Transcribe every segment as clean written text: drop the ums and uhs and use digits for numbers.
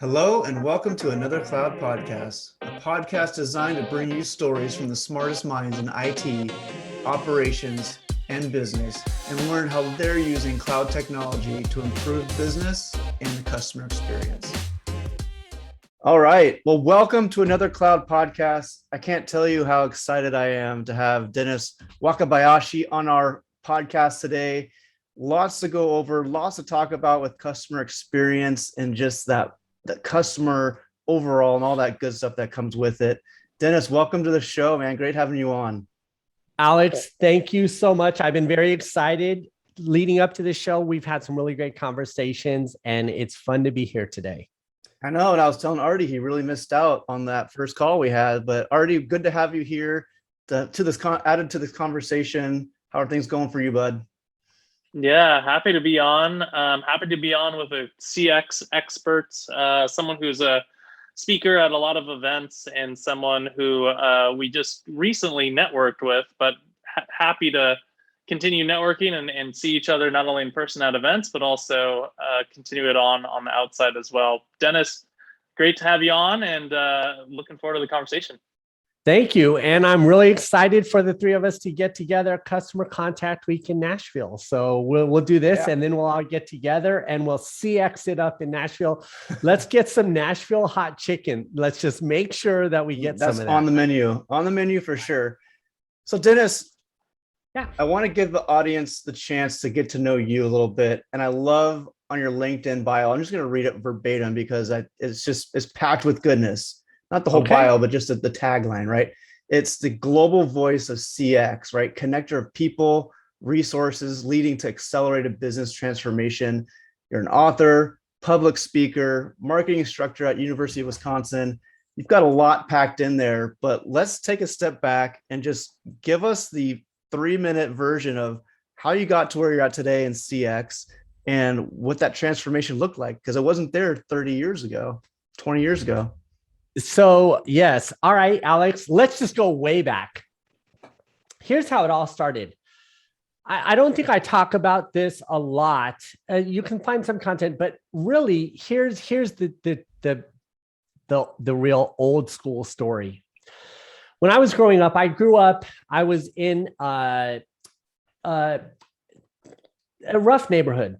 Hello, and welcome to another Cloud Podcast, a podcast designed to bring you stories from the smartest minds in IT, operations, and business, and learn how they're using cloud technology to improve business and the customer experience. All right. Well, welcome to another Cloud Podcast. I can't tell you how excited I am to have Dennis Wakabayashi on our podcast today. Lots to go over, lots to talk about with customer experience and just that the customer overall and all that good stuff that comes with it. Dennis, welcome to the show, man. Great having you on. Alex, thank you so much. I've been very excited leading up to this show. We've had some really great conversations and it's fun to be here today. I know. And I was telling Artie, he really missed out on that first call we had, but Artie, good to have you here added to this conversation. How are things going for you, bud? Yeah, happy to be on. Happy to be on with a CX expert, someone who's a speaker at a lot of events and someone who we just recently networked with, but happy to continue networking and see each other not only in person at events, but also continue it on the outside as well. Dennis, great to have you on and looking forward to the conversation. Thank you. And I'm really excited for the three of us to get together Customer Contact Week in Nashville. So we'll do this and then we'll all get together and we'll CX it up in Nashville. Let's get some Nashville hot chicken. Let's just make sure that we get some of that. On the menu for sure. So Dennis, I want to give the audience the chance to get to know you a little bit. And I love on your LinkedIn bio, I'm just going to read it verbatim because it's packed with goodness. Not the whole bio, but just the tagline, right? It's the global voice of CX, right? Connector of people, resources, leading to accelerated business transformation. You're an author, public speaker, marketing instructor at University of Wisconsin. You've got a lot packed in there, but let's take a step back and just give us the 3-minute version of how you got to where you're at today in CX and what that transformation looked like, because it wasn't there 30 years ago, 20 years ago. So yes. All right, Alex, let's just go way back. Here's how it all started. I don't think I talk about this a lot. You can find some content, but really here's the real old school story. When I was growing up, I was in a rough neighborhood,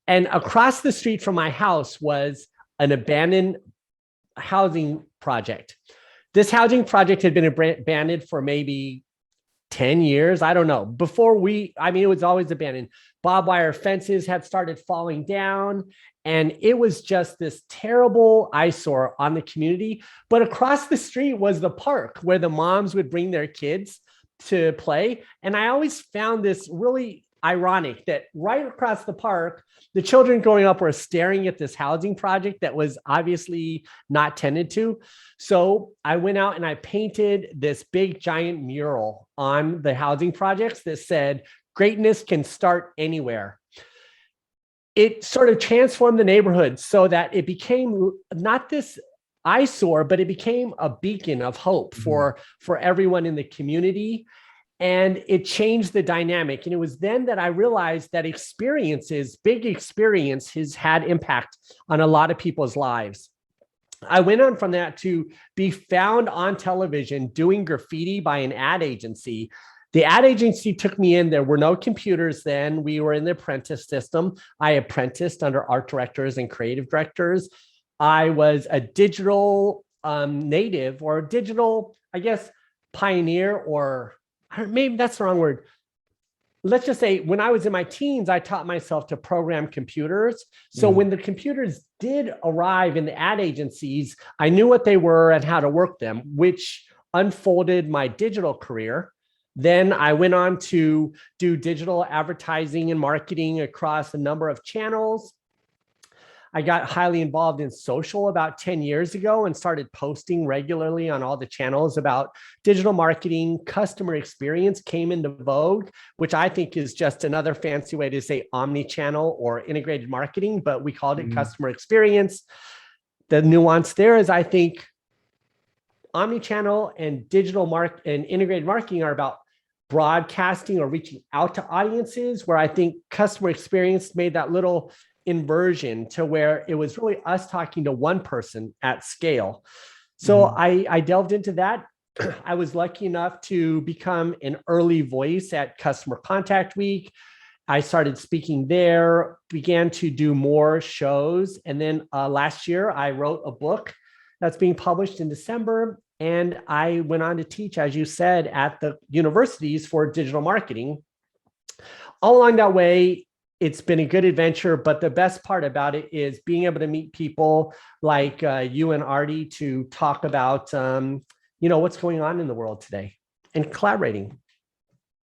and across the street from my house was an abandoned housing project. This housing project had been abandoned for maybe 10 years. I don't know. It was always abandoned. Barbed wire fences had started falling down, and it was just this terrible eyesore on the community. But across the street was the park where the moms would bring their kids to play. And I always found this really ironic that right across the park, the children growing up were staring at this housing project that was obviously not tended to. So I went out and I painted this big giant mural on the housing projects that said, "Greatness can start anywhere." It sort of transformed the neighborhood so that it became not this eyesore, but it became a beacon of hope for everyone in the community. And it changed the dynamic. And it was then that I realized that big experiences had impact on a lot of people's lives. I went on from that to be found on television doing graffiti by an ad agency. The ad agency took me in. There were no computers then. We were in the apprentice system. I apprenticed under art directors and creative directors. I was a digital native or digital, I guess, pioneer, or maybe that's the wrong word. Let's just say when I was in my teens, I taught myself to program computers. So when the computers did arrive in the ad agencies, I knew what they were and how to work them, which unfolded my digital career. Then I went on to do digital advertising and marketing across a number of channels. I got highly involved in social about 10 years ago and started posting regularly on all the channels about digital marketing. Customer experience came into vogue, which I think is just another fancy way to say omni-channel or integrated marketing, but we called it customer experience. The nuance there is I think omni-channel and and integrated marketing are about broadcasting or reaching out to audiences, where I think customer experience made that little inversion to where it was really us talking to one person at scale. So I delved into that. I was lucky enough to become an early voice at Customer Contact Week. I started speaking there, began to do more shows. And then last year, I wrote a book that's being published in December. And I went on to teach, as you said, at the universities for digital marketing. All along that way, it's been a good adventure, but the best part about it is being able to meet people like you and Artie to talk about, what's going on in the world today and collaborating.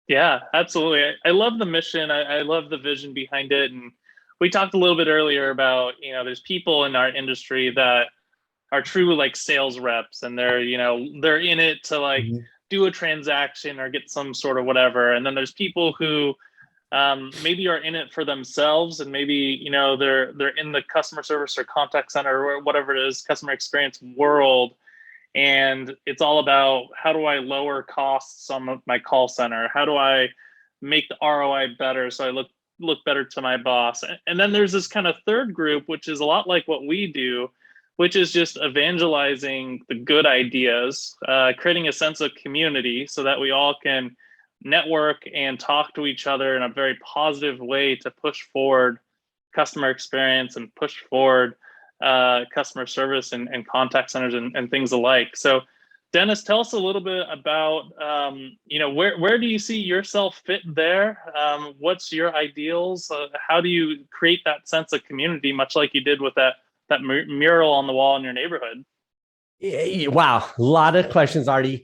Yeah, absolutely. I love the mission. I love the vision behind it. And we talked a little bit earlier about, there's people in our industry that are true like sales reps, and they're in it to like do a transaction or get some sort of whatever. And then there's people who maybe are in it for themselves, and maybe they're in the customer service or contact center or whatever it is, customer experience world, and it's all about how do I lower costs on my call center, how do I make the ROI better so I look better to my boss. And then there's this kind of third group, which is a lot like what we do, which is just evangelizing the good ideas, creating a sense of community so that we all can network and talk to each other in a very positive way to push forward customer experience and push forward customer service and contact centers and things alike. So Dennis, tell us a little bit about, where do you see yourself fit there? What's your ideals? How do you create that sense of community, much like you did with that mural on the wall in your neighborhood? Wow, a lot of questions, Artie.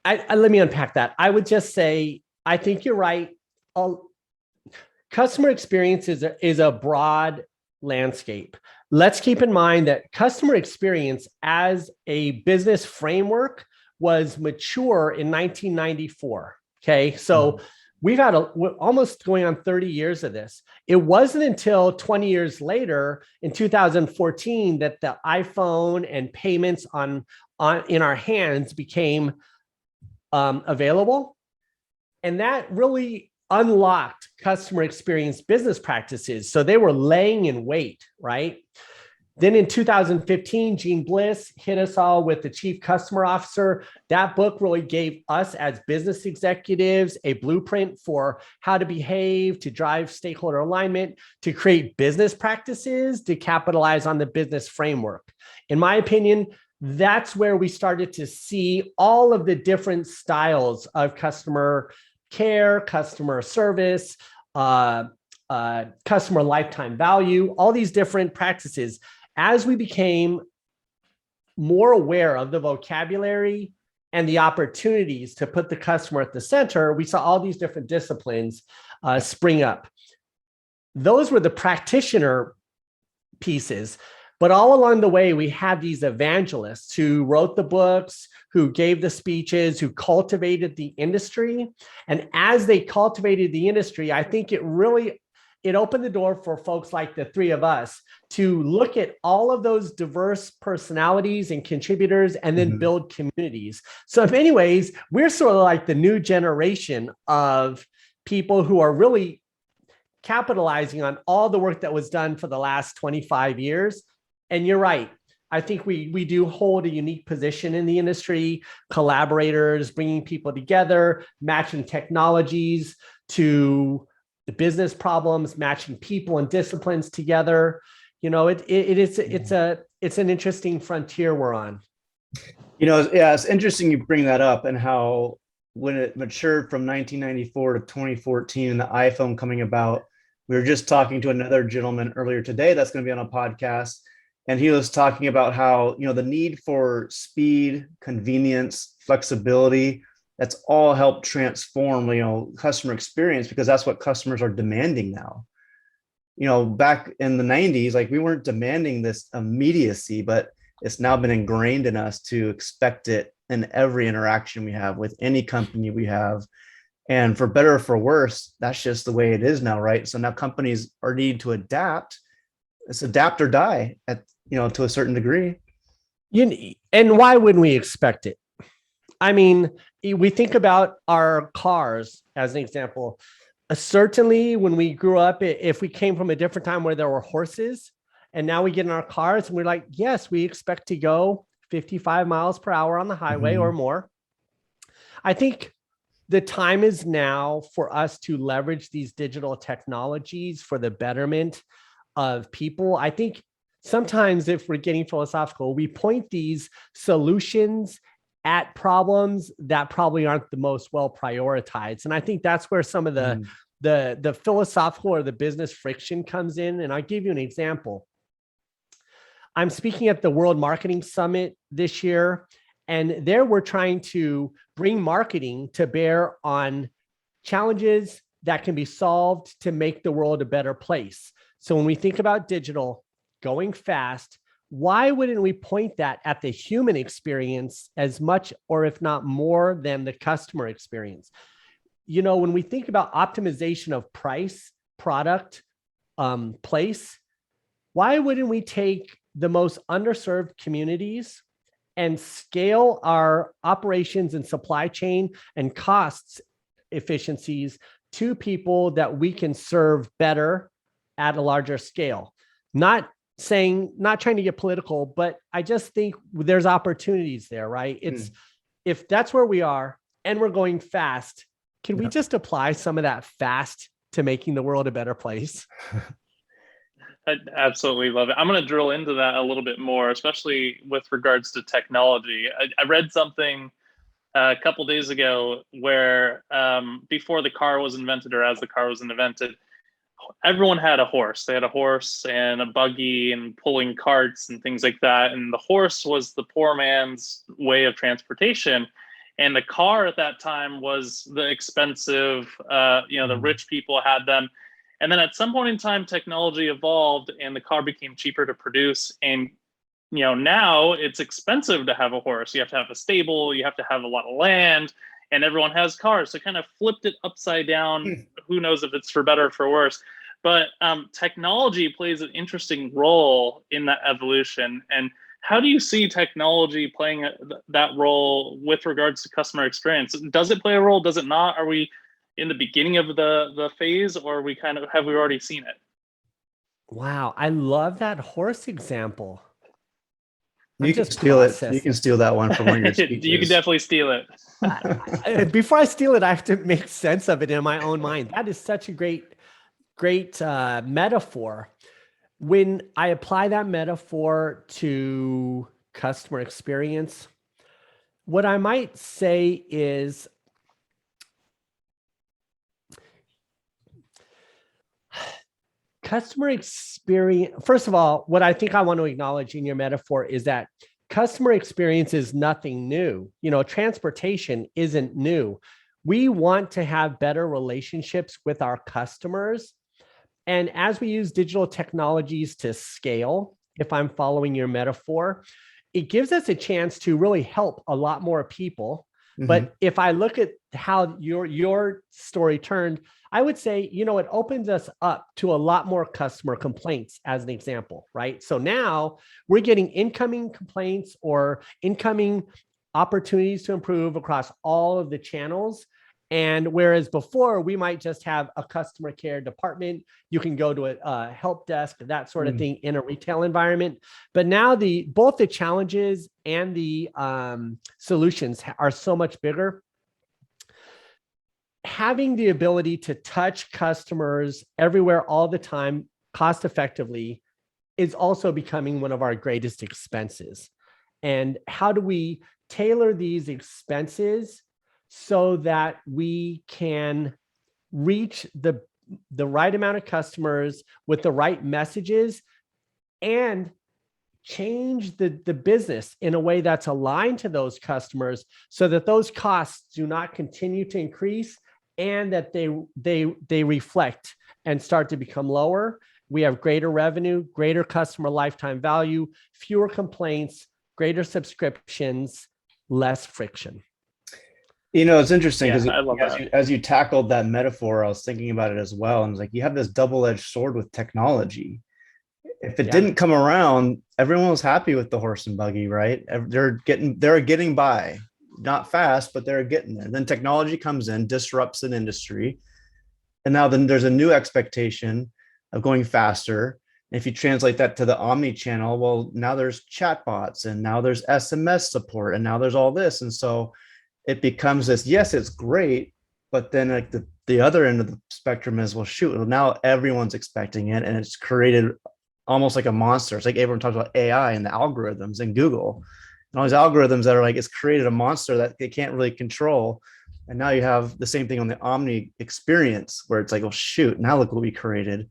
Let me unpack that. I would just say, I think you're right. Customer experience is a broad landscape. Let's keep in mind that customer experience as a business framework was mature in 1994. Okay, so we've had almost going on 30 years of this. It wasn't until 20 years later, in 2014, that the iPhone and payments in our hands became available. And that really unlocked customer experience business practices. So they were laying in wait, right? Then in 2015, Gene Bliss hit us all with the Chief Customer Officer. That book really gave us as business executives a blueprint for how to behave, to drive stakeholder alignment, to create business practices, to capitalize on the business framework. In my opinion, that's where we started to see all of the different styles of customer care, customer service, customer lifetime value, all these different practices. As we became more aware of the vocabulary and the opportunities to put the customer at the center, we saw all these different disciplines spring up. Those were the practitioner pieces. But all along the way, we had these evangelists who wrote the books, who gave the speeches, who cultivated the industry. And as they cultivated the industry, I think it opened the door for folks like the three of us to look at all of those diverse personalities and contributors and then build communities. So in many ways, we're sort of like the new generation of people who are really capitalizing on all the work that was done for the last 25 years. And you're right. I think we do hold a unique position in the industry, collaborators, bringing people together, matching technologies to the business problems, matching people and disciplines together. It's an interesting frontier we're on. It's interesting you bring that up, and how when it matured from 1994 to 2014 and the iPhone coming about, we were just talking to another gentleman earlier today that's going to be on a podcast. And he was talking about how, the need for speed, convenience, flexibility, that's all helped transform, customer experience, because that's what customers are demanding now. Back in the 90s, like, we weren't demanding this immediacy, but it's now been ingrained in us to expect it in every interaction we have with any company we have. And for better or for worse, that's just the way it is now, right? So now companies are need to adapt. It's adapt or die to a certain degree. And why wouldn't we expect it? I mean, we think about our cars as an example. Certainly when we grew up, if we came from a different time where there were horses and now we get in our cars and we're like, yes, we expect to go 55 miles per hour on the highway or more. I think the time is now for us to leverage these digital technologies for the betterment of people. I think sometimes if we're getting philosophical, we point these solutions at problems that probably aren't the most well prioritized. And I think that's where some of the philosophical or the business friction comes in. And I'll give you an example. I'm speaking at the World Marketing Summit this year, and there we're trying to bring marketing to bear on challenges that can be solved to make the world a better place. So when we think about digital going fast, why wouldn't we point that at the human experience as much, or if not more, than the customer experience? You know, when we think about optimization of price, product, place, why wouldn't we take the most underserved communities and scale our operations and supply chain and costs efficiencies to people that we can serve better at a larger scale? Not trying to get political, but I just think there's opportunities there, right? It's if that's where we are and we're going fast, can we just apply some of that fast to making the world a better place? I absolutely love it. I'm going to drill into that a little bit more, especially with regards to technology. I read something a couple days ago where before the car was invented, or as the car was invented, everyone had a horse. They had a horse and a buggy and pulling carts and things like that. And the horse was the poor man's way of transportation. And the car at that time was the expensive, the rich people had them. And then at some point in time, technology evolved and the car became cheaper to produce. And, now it's expensive to have a horse. You have to have a stable, you have to have a lot of land, and everyone has cars. So kind of flipped it upside down. Who knows if it's for better or for worse. But technology plays an interesting role in that evolution. And how do you see technology playing that role with regards to customer experience? Does it play a role? Does it not? Are we in the beginning of the phase, or have we already seen it? Wow, I love that horse example. You can steal it. You can steal that one from one of your speeches. You can definitely steal it. Before I steal it, I have to make sense of it in my own mind. That is such a great metaphor. When I apply that metaphor to customer experience, what I might say is customer experience. First of all, what I think I want to acknowledge in your metaphor is that customer experience is nothing new. Transportation isn't new. We want to have better relationships with our customers. And as we use digital technologies to scale, if I'm following your metaphor, it gives us a chance to really help a lot more people. But if I look at how your story turned, I would say, it opens us up to a lot more customer complaints, as an example, right? So now we're getting incoming complaints or incoming opportunities to improve across all of the channels. And whereas before we might just have a customer care department, you can go to a help desk, that sort of thing in a retail environment. But now both the challenges and the solutions are so much bigger. Having the ability to touch customers everywhere all the time, cost effectively, is also becoming one of our greatest expenses. And how do we tailor these expenses so that we can reach the right amount of customers with the right messages and change the business in a way that's aligned to those customers so that those costs do not continue to increase and that they reflect and start to become lower. We have greater revenue, greater customer lifetime value, fewer complaints, greater subscriptions, less friction. It's interesting because as you tackled that metaphor, I was thinking about it as well. And it's like, you have this double-edged sword with technology. If it didn't come around, everyone was happy with the horse and buggy, right? They're getting by, not fast, but they're getting there. Then technology comes in, disrupts an industry. And now then there's a new expectation of going faster. And if you translate that to the omni channel, well, now there's chatbots and now there's SMS support and now there's all this. And so it becomes this, yes, it's great, but then like the other end of the spectrum is, well, shoot, well, now everyone's expecting it and it's created almost like a monster. It's like everyone talks about AI and the algorithms in Google and all these algorithms that are like, it's created a monster that they can't really control. And now you have the same thing on the omni experience where it's like, oh shoot, now look what we created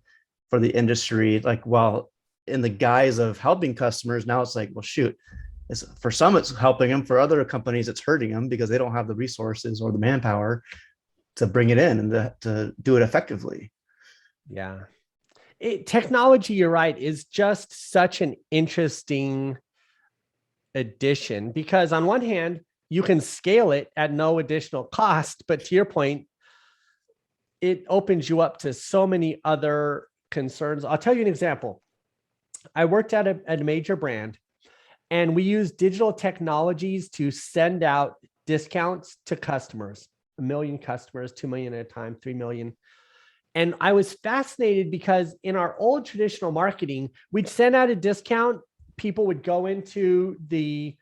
for the industry. Like, well, in the guise of helping customers, now it's like, well, shoot, it's, for some it's helping them, for other companies it's hurting them because they don't have the resources or the manpower to bring it in and to do it effectively. Yeah. Technology, you're right, is just such an interesting addition because on one hand, you can scale it at no additional cost, but to your point, it opens you up to so many other concerns. I'll tell you an example. I worked at a major brand and we used digital technologies to send out discounts to customers, 1 million customers, 2 million at a time, 3 million. And I was fascinated because in our old traditional marketing, we'd send out a discount. People would go into the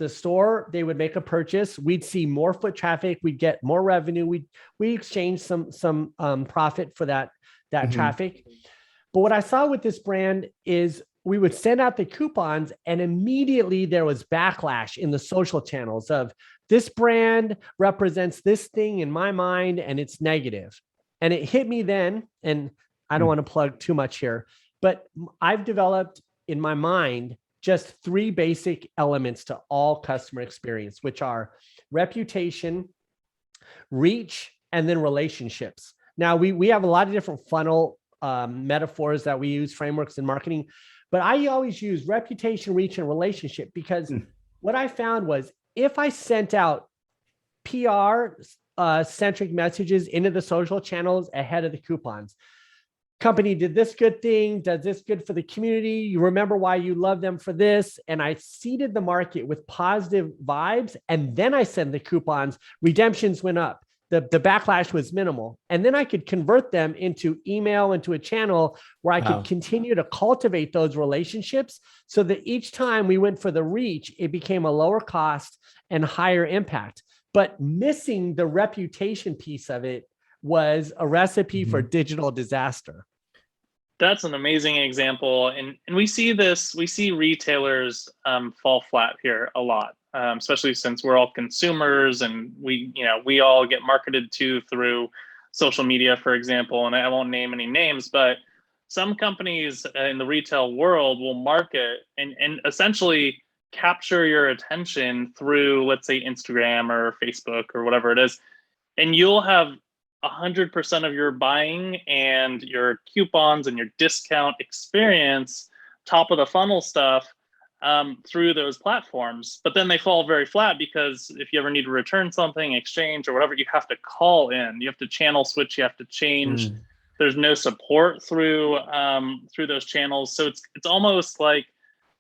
store, they would make a purchase. We'd see more foot traffic. We'd get more revenue. We exchange some profit for that traffic. But what I saw with this brand is we would send out the coupons and immediately there was backlash in the social channels of this brand represents this thing in my mind and it's negative. And it hit me then, and I don't want to plug too much here, but I've developed in my mind just 3 basic elements to all customer experience, which are reputation, reach, and then relationships. Now, we have a lot of different funnel metaphors that we use, frameworks in marketing, but I always use reputation, reach, and relationship because what I found was if I sent out PR centric messages into the social channels ahead of the coupons, company did this good thing, does this good for the community. You remember why you love them for this. And I seeded the market with positive vibes. And then I send the coupons, redemptions went up. The backlash was minimal. And then I could convert them into email, into a channel where I could continue to cultivate those relationships so that each time we went for the reach, it became a lower cost and higher impact. But missing the reputation piece of it was a recipe for digital disaster. That's an amazing example. And we see retailers fall flat here a lot, especially since we're all consumers and we all get marketed to through social media, for example, and I won't name any names, but some companies in the retail world will market and essentially capture your attention through, let's say, Instagram or Facebook or whatever it is, and you'll have 100% of your buying and your coupons and your discount experience, top of the funnel stuff, through those platforms. But then they fall very flat because if you ever need to return something, exchange or whatever, you have to call in, you have to channel switch, you have to change. There's no support through those channels. So it's almost like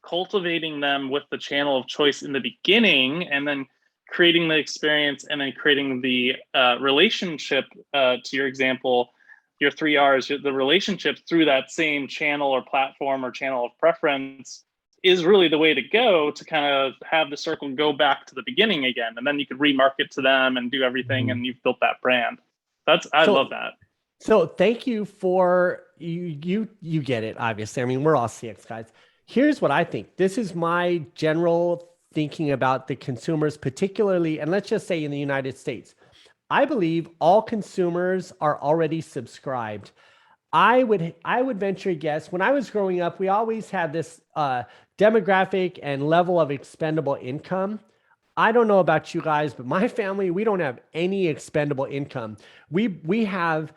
cultivating them with the channel of choice in the beginning and then creating the experience and then creating the relationship, to your example, your 3 R's, the relationship through that same channel or platform or channel of preference is really the way to go to kind of have the circle go back to the beginning again. And then you could remarket to them and do everything and you've built that brand. I love that. So thank you for, you get it, obviously. I mean, we're all CX guys. Here's what I think. This is my general thinking about the consumers, particularly, and let's just say in the United States. I believe all consumers are already subscribed. I would venture a guess. When I was growing up, we always had this demographic and level of expendable income. I don't know about you guys, but my family, we don't have any expendable income. We have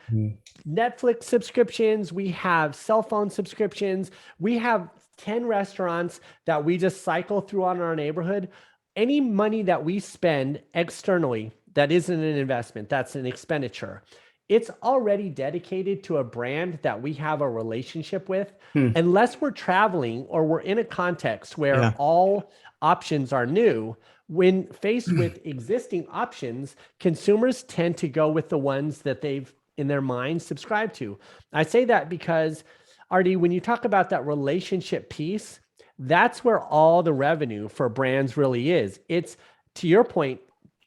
Netflix subscriptions, we have cell phone subscriptions, we have 10 restaurants that we just cycle through on our neighborhood. Any money that we spend externally that isn't an investment, that's an expenditure, it's already dedicated to a brand that we have a relationship with. Unless we're traveling or we're in a context where all options are new, when faced with existing options, consumers tend to go with the ones that they've in their mind subscribe to. I say that because, Artie, when you talk about that relationship piece, that's where all the revenue for brands really is. It's, to your point,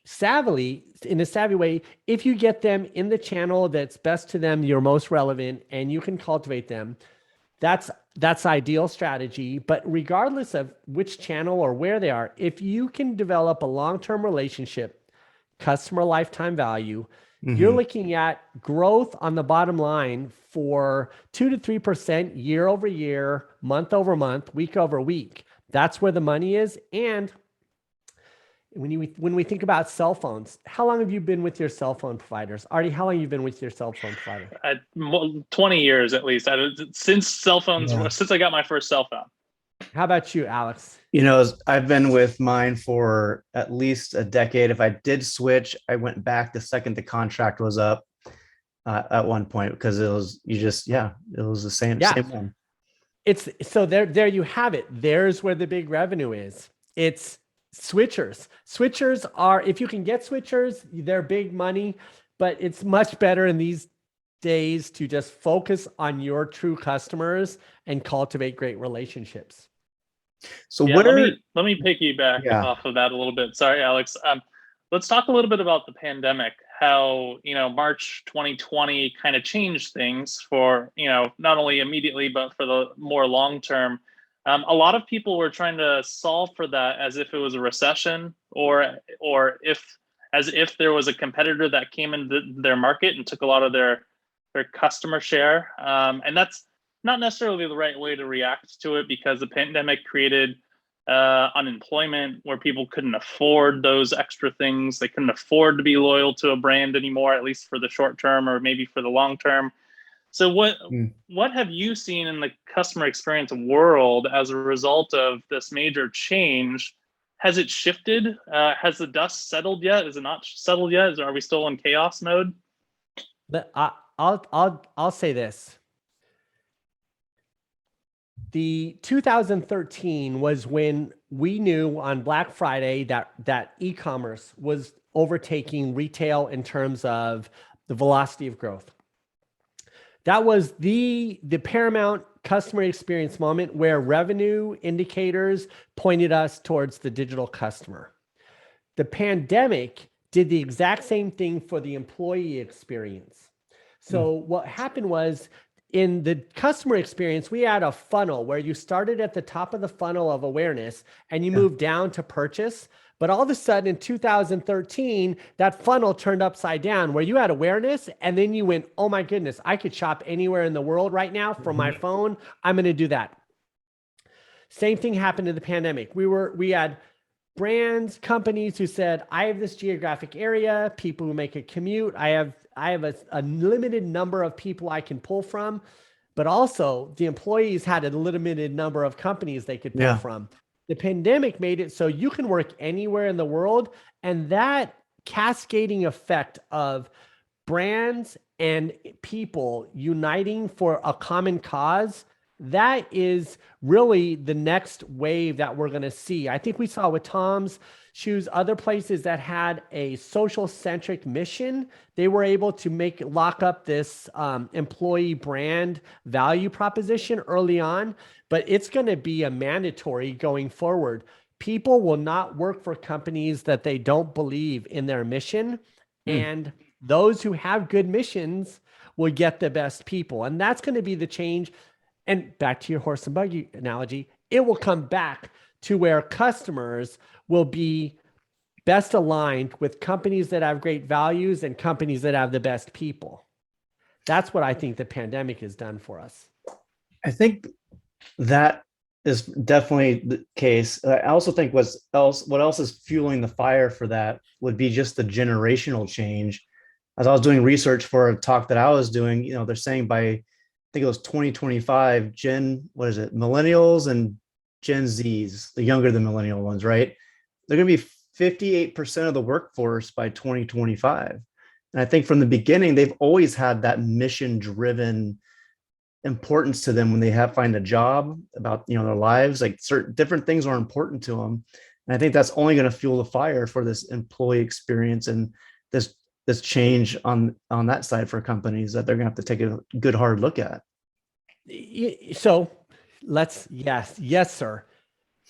savvily, in a savvy way, if you get them in the channel that's best to them, you're most relevant, and you can cultivate them, that's ideal strategy. But regardless of which channel or where they are, if you can develop a long-term relationship, customer lifetime value, you're looking at growth on the bottom line for 2 to 3% year over year, month over month, week over week. That's where the money is. And when we think about cell phones, how long have you been with your cell phone providers? Artie, how long have you been with your cell phone provider? 20 years at least. Since cell phones, since I got my first cell phone. How about you, Alex? I've been with mine for at least a decade. If I did switch, I went back the second the contract was up at one point, because it was the same one. It's so there you have it. There's where the big revenue is. It's switchers. Switchers are, if you can get switchers, they're big money, but it's much better in these days to just focus on your true customers and cultivate great relationships. So let me piggyback off of that a little bit. Sorry, Alex. Let's talk a little bit about the pandemic, how, March 2020 kind of changed things for, not only immediately, but for the more long term. A lot of people were trying to solve for that as if it was a recession, or as if there was a competitor that came into their market and took a lot of their customer share. And that's not necessarily the right way to react to it, because the pandemic created unemployment where people couldn't afford those extra things. They couldn't afford to be loyal to a brand anymore, at least for the short term or maybe for the long term. So what have you seen in the customer experience world as a result of this major change? Has it shifted? Has the dust settled yet? Is it not settled yet? Are we still in chaos mode? But I'll say this. The 2013 was when we knew on Black Friday that e-commerce was overtaking retail in terms of the velocity of growth. That was the paramount customer experience moment where revenue indicators pointed us towards the digital customer. The pandemic did the exact same thing for the employee experience. So what happened was, in the customer experience, we had a funnel where you started at the top of the funnel of awareness and you moved down to purchase. But all of a sudden in 2013, that funnel turned upside down where you had awareness and then you went, oh my goodness, I could shop anywhere in the world right now from my phone. I'm going to do that. Same thing happened in the pandemic. We had brands, companies who said, I have this geographic area, people who make a commute. I have a limited number of people I can pull from, but also the employees had a limited number of companies they could pull from. The pandemic made it so you can work anywhere in the world. And that cascading effect of brands and people uniting for a common cause, that is really the next wave that we're going to see. I think we saw with Tom's Shoes, other places that had a social centric mission, they were able to lock up this employee brand value proposition early on, but it's going to be a mandatory going forward. People will not work for companies that they don't believe in their mission. And those who have good missions will get the best people. And that's going to be the change. And back to your horse and buggy analogy, it will come back to where customers will be best aligned with companies that have great values and companies that have the best people. That's what I think the pandemic has done for us. I think that is definitely the case. I also think what else is fueling the fire for that would be just the generational change. As I was doing research for a talk that I was doing, they're saying by, I think it was 2025, millennials and Gen Zs, the younger than millennial ones, right? They're going to be 58% of the workforce by 2025. And I think from the beginning, they've always had that mission-driven importance to them when they find a job, about their lives, like certain different things are important to them. And I think that's only going to fuel the fire for this employee experience and this this change on that side for companies that they're going to have to take a good hard look at. So yes, sir.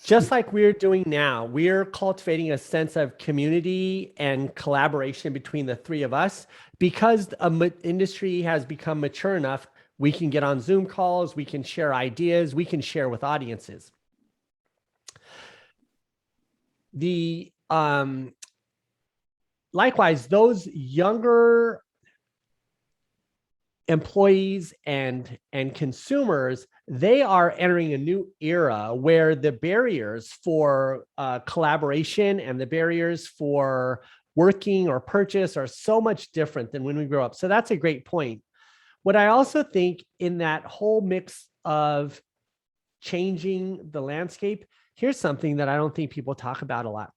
Just like we're doing now, we're cultivating a sense of community and collaboration between the three of us because the industry has become mature enough. We can get on Zoom calls, we can share ideas, we can share with audiences. Likewise, those younger employees and consumers, they are entering a new era where the barriers for collaboration and the barriers for working or purchase are so much different than when we grew up. So that's a great point. What I also think in that whole mix of changing the landscape, here's something that I don't think people talk about a lot.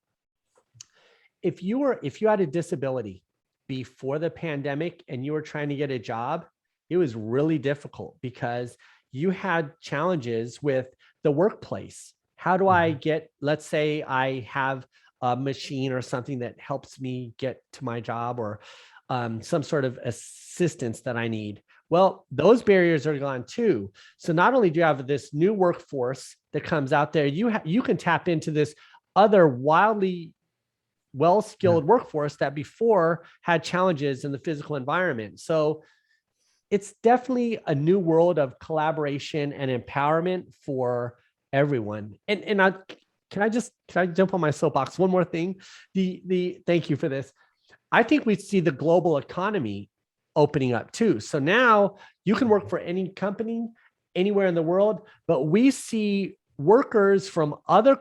If you had a disability before the pandemic and you were trying to get a job, it was really difficult because you had challenges with the workplace. How do I get, let's say I have a machine or something that helps me get to my job, or some sort of assistance that I need. Well, those barriers are gone too. So not only do you have this new workforce that comes out there, you can tap into this other wildly well-skilled workforce that before had challenges in the physical environment. So it's definitely a new world of collaboration and empowerment for everyone. And can I jump on my soapbox? One more thing. Thank you for this. I think we see the global economy opening up too. So now you can work for any company anywhere in the world, but we see workers from other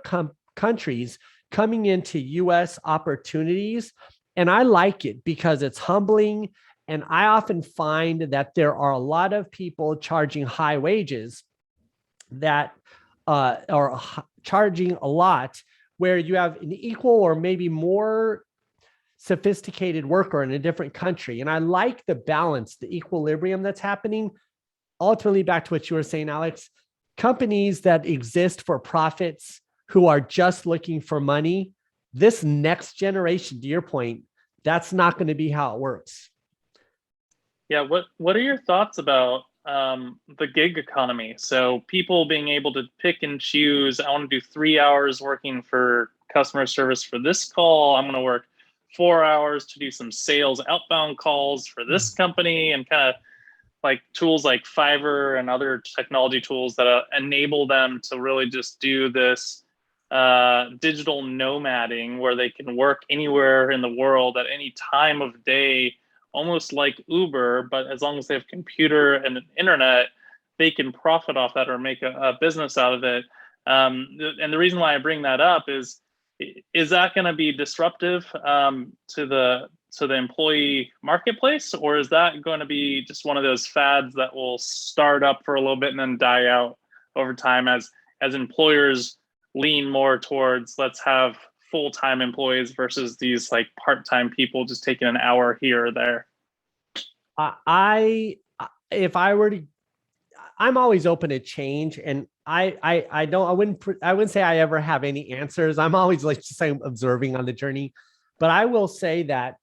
countries coming into US opportunities. And I like it because it's humbling. And I often find that there are a lot of people charging high wages that are charging a lot, where you have an equal or maybe more sophisticated worker in a different country. And I like the balance, the equilibrium that's happening. Ultimately, back to what you were saying, Alex, companies that exist for profits, who are just looking for money, this next generation, to your point, that's not going to be how it works. Yeah, what are your thoughts about the gig economy? So people being able to pick and choose, I want to do 3 hours working for customer service for this call. I'm going to work 4 hours to do some sales outbound calls for this company, and kind of like tools like Fiverr and other technology tools that enable them to really just do this digital nomading, where they can work anywhere in the world at any time of day, almost like Uber, but as long as they have computer and internet, they can profit off that or make a business out of it. And the reason why I bring that up is that going to be disruptive to the employee marketplace, or is that going to be just one of those fads that will start up for a little bit and then die out over time as employers lean more towards, let's have full-time employees versus these like part-time people just taking an hour here or there? I'm always open to change, and I wouldn't say I ever have any answers. I'm always like just saying observing on the journey, but I will say that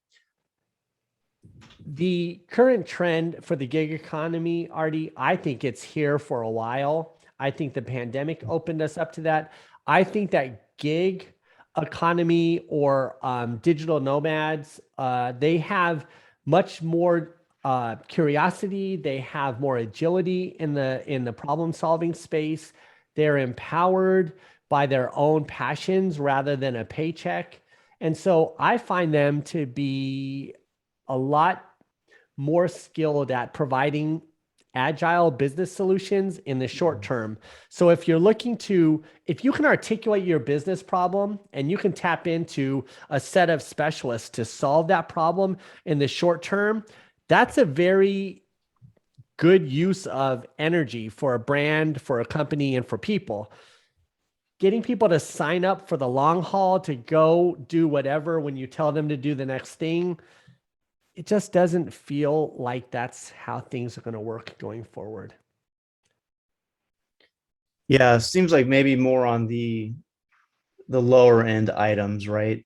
the current trend for the gig economy, Artie, I think it's here for a while. I think the pandemic opened us up to that. I think that gig economy or digital nomads, they have much more curiosity. They have more agility in the problem solving space. They're empowered by their own passions rather than a paycheck. And so I find them to be a lot more skilled at providing agile business solutions in the short term. So if you can articulate your business problem and you can tap into a set of specialists to solve that problem in the short term, that's a very good use of energy for a brand, for a company, and for people. Getting people to sign up for the long haul to go do whatever when you tell them to do the next thing, it just doesn't feel like that's how things are going to work going forward. Yeah, it seems like maybe more on the lower end items, right?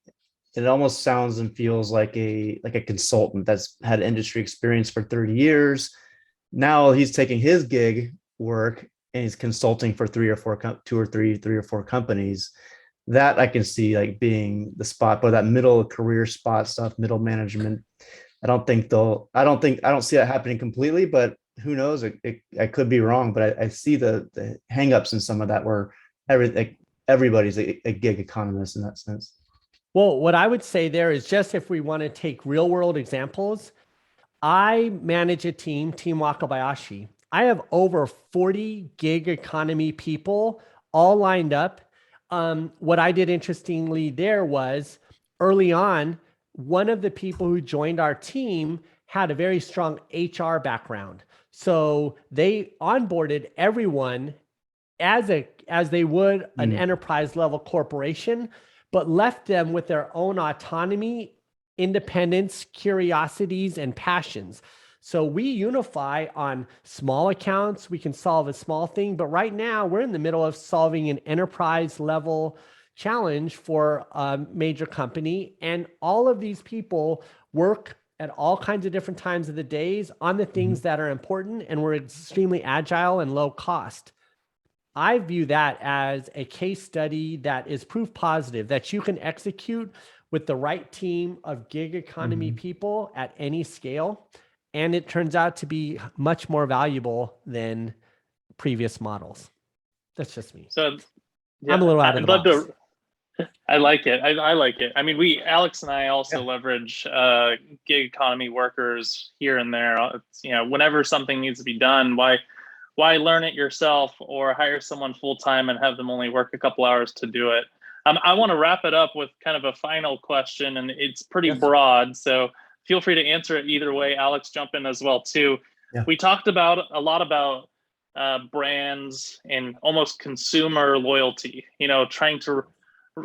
it almost sounds and feels like a consultant that's had industry experience for 30 years. Now he's taking his gig work and he's consulting for three or four companies. That I can see like being the spot, but that middle career spot stuff, middle management, I don't see that happening completely, but who knows? I could be wrong, but I see the hangups in some of that where everybody's a gig economist in that sense. Well, what I would say there is just if we want to take real world examples, I manage a team Wakabayashi. I have over 40 gig economy people all lined up. What I did interestingly there was early on, one of the people who joined our team had a very strong HR background. So they onboarded everyone as they would an enterprise level corporation, but left them with their own autonomy, independence, curiosities, and passions. So we unify on small accounts. We can solve a small thing, but right now we're in the middle of solving an enterprise level challenge for a major company. And all of these people work at all kinds of different times of the days on the things that are important, and we're extremely agile and low cost. I view that as a case study that is proof positive that you can execute with the right team of gig economy people at any scale. And it turns out to be much more valuable than previous models. That's just me. So yeah, I'm a little out of the box. I like it. I like it. I mean, Alex and I also leverage gig economy workers here and there. It's, whenever something needs to be done, why learn it yourself or hire someone full time and have them only work a couple hours to do it? I want to wrap it up with kind of a final question, and it's pretty broad. So feel free to answer it either way. Alex, jump in as well too. Yeah. We talked a lot about brands and almost consumer loyalty. Trying to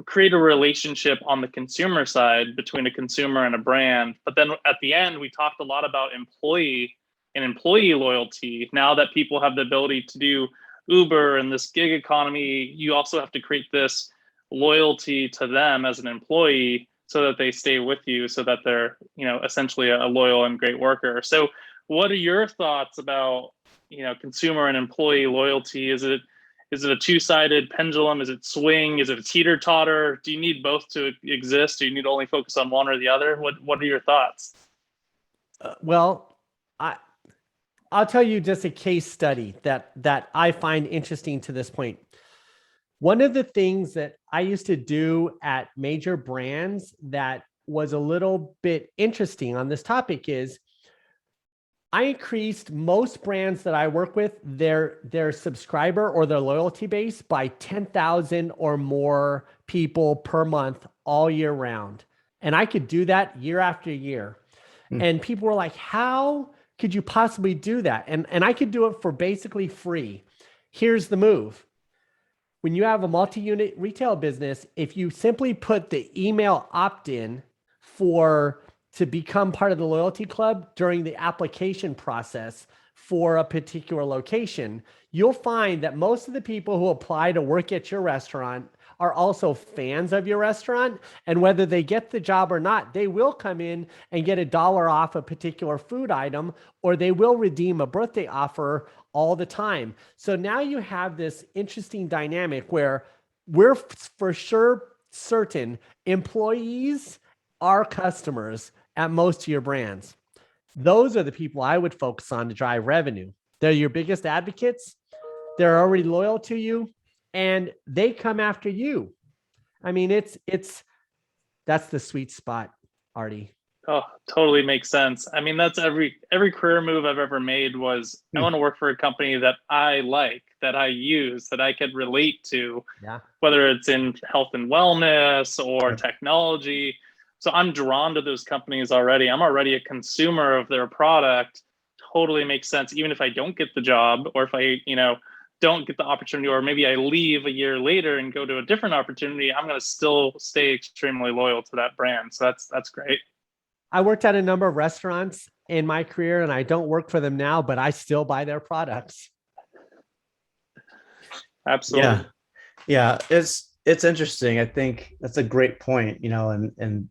create a relationship on the consumer side between a consumer and a brand. But then at the end, we talked a lot about employee loyalty. Now that people have the ability to do Uber and this gig economy, you also have to create this loyalty to them as an employee so that they stay with you, so that they're, essentially a loyal and great worker. So what are your thoughts about, consumer and employee loyalty? Is it a two-sided pendulum? Is it swing? Is it a teeter-totter? Do you need both to exist? Do you need to only focus on one or the other? What are your thoughts? Well, I'll tell you just a case study that I find interesting to this point. One of the things that I used to do at major brands that was a little bit interesting on this topic is I increased most brands that I work with, their subscriber or their loyalty base by 10,000 or more people per month all year round. And I could do that year after year. And people were like, how could you possibly do that? And I could do it for basically free. Here's the move. When you have a multi-unit retail business, if you simply put the email opt-in to become part of the loyalty club during the application process for a particular location, you'll find that most of the people who apply to work at your restaurant are also fans of your restaurant. And whether they get the job or not, they will come in and get $1 off a particular food item, or they will redeem a birthday offer all the time. So now you have this interesting dynamic where we're for sure certain employees are customers at most of your brands. Those are the people I would focus on to drive revenue. They're your biggest advocates. They're already loyal to you, and they come after you. I mean, that's the sweet spot, Artie. Oh, totally makes sense. I mean, that's every career move I've ever made was I want to work for a company that I like, that I use, that I could relate to, whether it's in health and wellness or technology. So I'm drawn to those companies already. I'm already a consumer of their product. Totally makes sense. Even if I don't get the job, or if I, don't get the opportunity, or maybe I leave a year later and go to a different opportunity, I'm going to still stay extremely loyal to that brand. So that's great. I worked at a number of restaurants in my career, and I don't work for them now, but I still buy their products. Absolutely. Yeah. It's interesting. I think that's a great point, and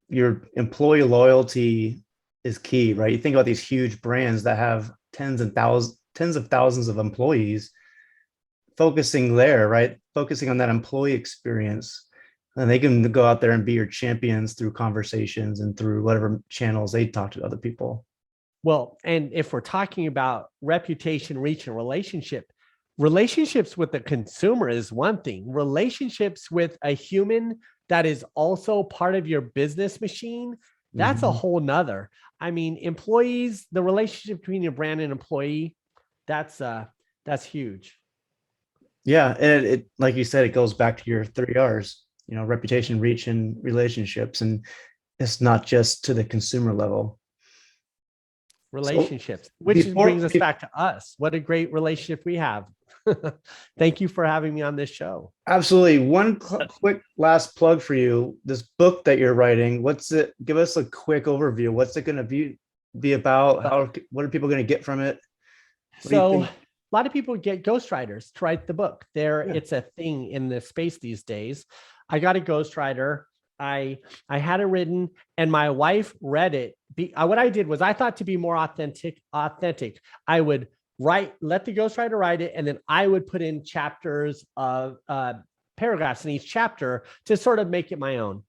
your employee loyalty is key, right? You think about these huge brands that have tens of thousands of employees, focusing there, right? Focusing on that employee experience. And they can go out there and be your champions through conversations and through whatever channels they talk to other people. Well, and if we're talking about reputation, reach, and relationships with the consumer is one thing. Relationships with a human that is also part of your business machine, that's a whole nother. I mean, employees, the relationship between your brand and employee, that's huge. Yeah. And it, like you said, it goes back to your 3 R's, reputation, reach, and relationships. And it's not just to the consumer level. Relationships, which brings us back to us. What a great relationship we have. Thank you for having me on this show. Absolutely. One quick last plug for you. This book that you're writing, give us a quick overview. What's it going to be about? What are people going to get from it? So a lot of people get ghostwriters to write the book. It's a thing in the space these days. I got a ghostwriter. I had it written and my wife read it. What I did was I thought to be more authentic, I would let the ghostwriter write it. And then I would put in chapters of paragraphs in each chapter to sort of make it my own.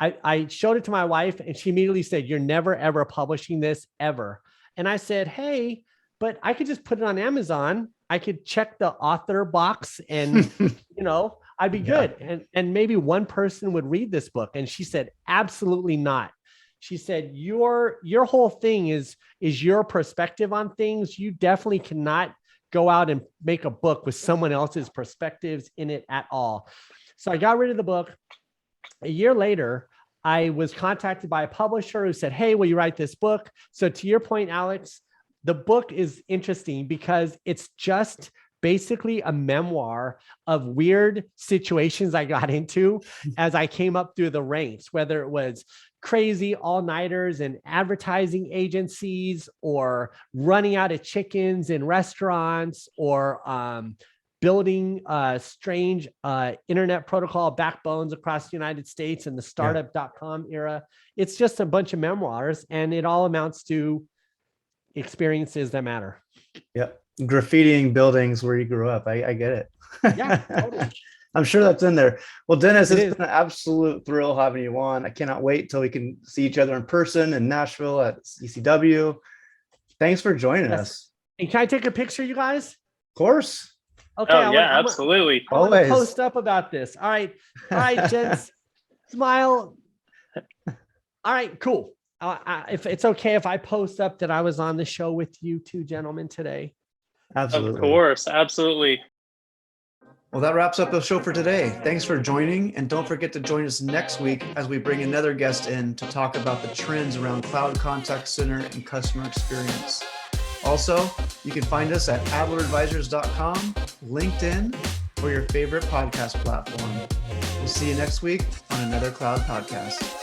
I showed it to my wife and she immediately said, "You're never, ever publishing this ever." And I said, "Hey, but I could just put it on Amazon. I could check the author box and, I'd be good. And maybe one person would read this book." And she said, "Absolutely not." She said, your whole thing is your perspective on things. You definitely cannot go out and make a book with someone else's perspectives in it at all. So I got rid of the book. A year later, I was contacted by a publisher who said, "Hey, will you write this book?" So to your point, Alex, the book is interesting because it's just basically a memoir of weird situations I got into as I came up through the ranks, whether it was crazy all-nighters and advertising agencies or running out of chickens in restaurants or building strange internet protocol backbones across the United States in the startup.com era. It's just a bunch of memoirs and it all amounts to experiences that matter. Yep. Graffitiing buildings where you grew up. I get it. Yeah, totally. I'm sure that's in there. Well, Dennis, it's been an absolute thrill having you on. I cannot wait till we can see each other in person in Nashville at ECW. Thanks for joining us. And can I take a picture, you guys? Of course. Okay. Oh, yeah, absolutely. I want to post up about this. All right, gents. Smile. All right, cool. If it's okay if I post up that I was on the show with you two gentlemen today. Absolutely. Of course. Absolutely. Well, that wraps up the show for today. Thanks for joining. And don't forget to join us next week as we bring another guest in to talk about the trends around cloud contact center and customer experience. Also, you can find us at adleradvisors.com, LinkedIn, or your favorite podcast platform. We'll see you next week on another Cloud Podcast.